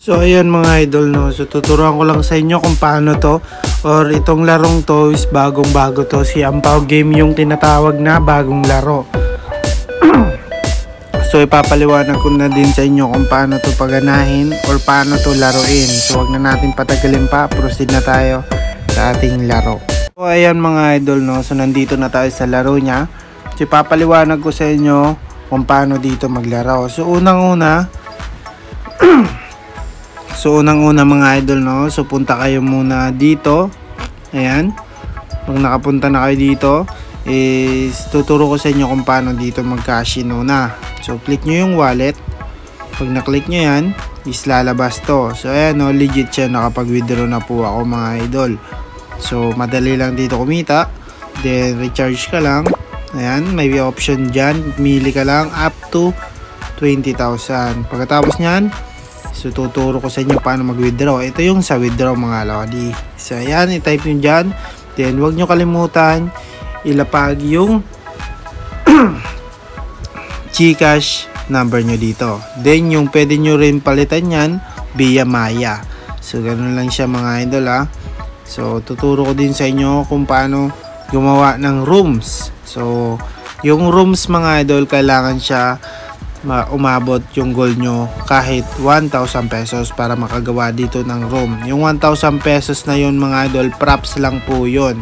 So ayan mga idol, no, so tuturuan ko lang sa inyo kung paano to, or itong larong to is bagong bago to, si Ampaw Game yung tinatawag na bagong laro. So ipapaliwanag ko na din sa inyo kung paano to paganahin or paano to laruin. So wag na natin patagalin pa, proceed na tayo sa ating laro. So ayan mga idol, no, so nandito na tayo sa laro nya. So ipapaliwanag ko sa inyo kung paano dito maglaro. So unang-una mga idol, no, so punta kayo muna dito. Ayan, pag nakapunta na kayo dito is tuturo ko sa inyo kung paano dito mag-casino na. So click nyo yung wallet. Pag na-click nyo yan is lalabas to. So ayan, no, legit siya, nakapag-withdraw na po ako mga idol. So madali lang dito kumita, then recharge ka lang. Ayan, may option dyan, mili ka lang up to 20,000. Pagkatapos nyan, so tuturo ko sa inyo paano mag-withdraw. Ito yung sa withdraw mga lodi. So ayan, i-type nyo dyan. Then huwag nyo kalimutan ilapag yung GCash number nyo dito. Then yung pwede nyo rin palitan yan via Maya. So ganun lang siya mga idol ha. So tuturo ko din sa inyo kung paano gumawa ng rooms. So yung rooms mga idol, kailangan siya umabot yung goal nyo kahit 1,000 pesos para makagawa dito ng room. Yung 1,000 pesos na yun mga idol, props lang po yun,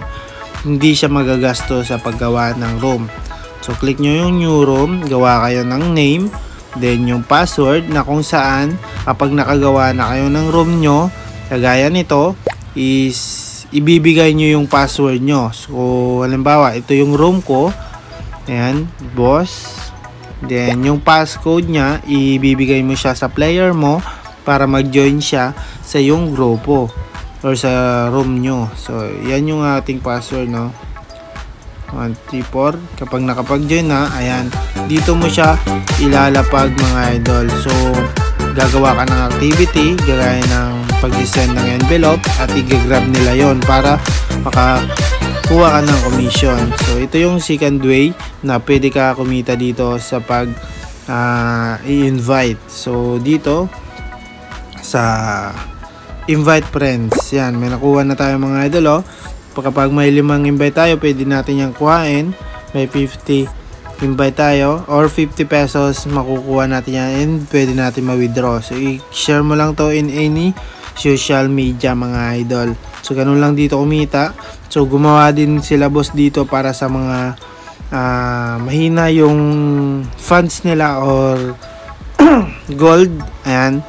hindi siya magagasto sa paggawa ng room. So click nyo yung new room, gawa kayo ng name, then yung password na kung saan kapag nakagawa na kayo ng room nyo, kagaya nito, is ibibigay nyo yung password nyo. So halimbawa, ito yung room ko, ayan, boss. Then yung passcode nya, ibibigay mo siya sa player mo para mag-join siya sa yung grupo or sa room nyo. So yan yung ating password, no, 134. Kapag nakapag-join na, ayan, dito mo siya ilalapag mga idol. So gagawa ka ng activity gaya ng pag-send ng envelope at i-grab nila yon para makakuha ka ng commission. So ito yung second way na pwede ka kumita dito sa pag i-invite. So dito sa invite friends, yan, may nakuha na tayo mga idol, oh. Kapag may 5 invite tayo, pwede natin yung kuhain. May 50 invite tayo or 50 pesos makukuha natin yan and pwede natin ma-withdraw. So i-share mo lang to in any social media mga idol. So ganun lang dito kumita. So gumawa din sila boss dito para sa mga mahina yung funds nila or gold. Ayan,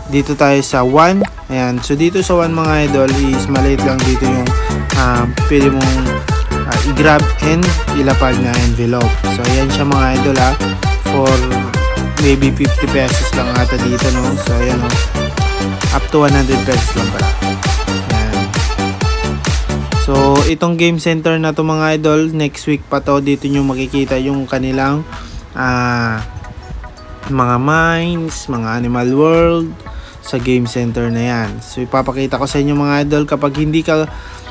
dito tayo sa 1. Ayan, so dito sa 1 mga idol is maliit lang dito yung pwede mong i-grab and ilapag na envelope. So ayan siya mga idol ha, for maybe 50 pesos lang ata dito, no. So ayan, no, up to 100 pesos lang pala. So itong game center na to mga idol, next week pa to, dito nyo makikita yung kanilang mga mines, mga animal world sa game center na yan. So ipapakita ko sa inyo mga idol, kapag hindi ka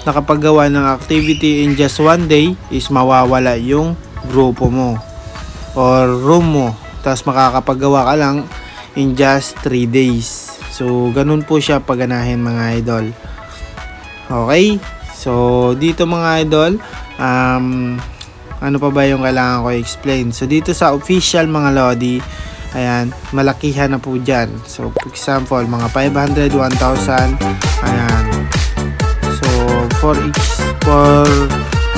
nakapaggawa ng activity in just one day is mawawala yung grupo mo or room mo, tapos makakapaggawa ka lang in just 3 days. So ganun po siya paganahin mga idol. Okay, so dito mga idol, ano pa ba yung kailangan ko i-explain? So dito sa official mga lodi, ayan, malakihan na po dyan. So for example, mga 500, 1,000, ayan. So for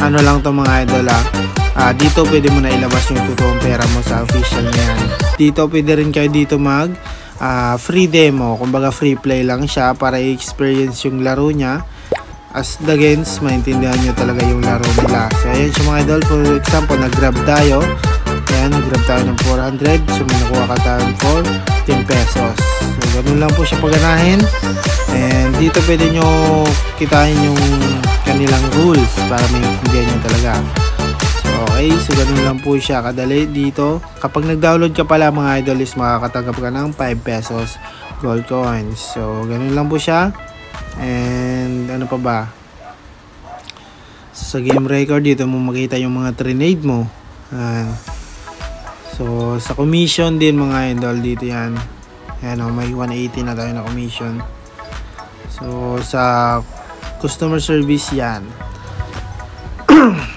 ano lang to mga idol dito pwede mo na ilabas yung totoong pera mo sa official na yan. Dito pwede rin kayo dito mag free demo, kumbaga free play lang siya para i-experience yung laro nya. As against, maintindihan nyo talaga yung laro nila. So ayan siya mga idol, for example, nag-grab tayo. Ayan, nag-grab tayo ng 400. So may nakuha ka tayo for 10 pesos. So ganun lang po siya paganahin. And dito pwede nyo kitain yung kanilang rules para maintindihan nyo talaga. So okay, so ganun lang po siya kadali dito. Kapag nag-download ka pala mga idol is makakatanggap ka ng 5 pesos gold coins. So ganun lang po siya. And ano pa ba, sa game record dito mo makita yung mga trade mo. So sa commission din mga idol dito yan. Ayan o, may 180 na tayo na commission. So, sa customer service yan.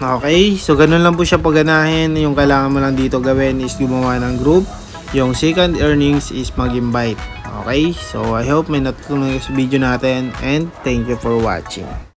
Okay, so ganun lang po siya paganahin. Yung kailangan mo lang dito gawin is gumawa ng group. Yung second earnings is mag-invite. Okay, so I hope may natutunan sa video natin and thank you for watching.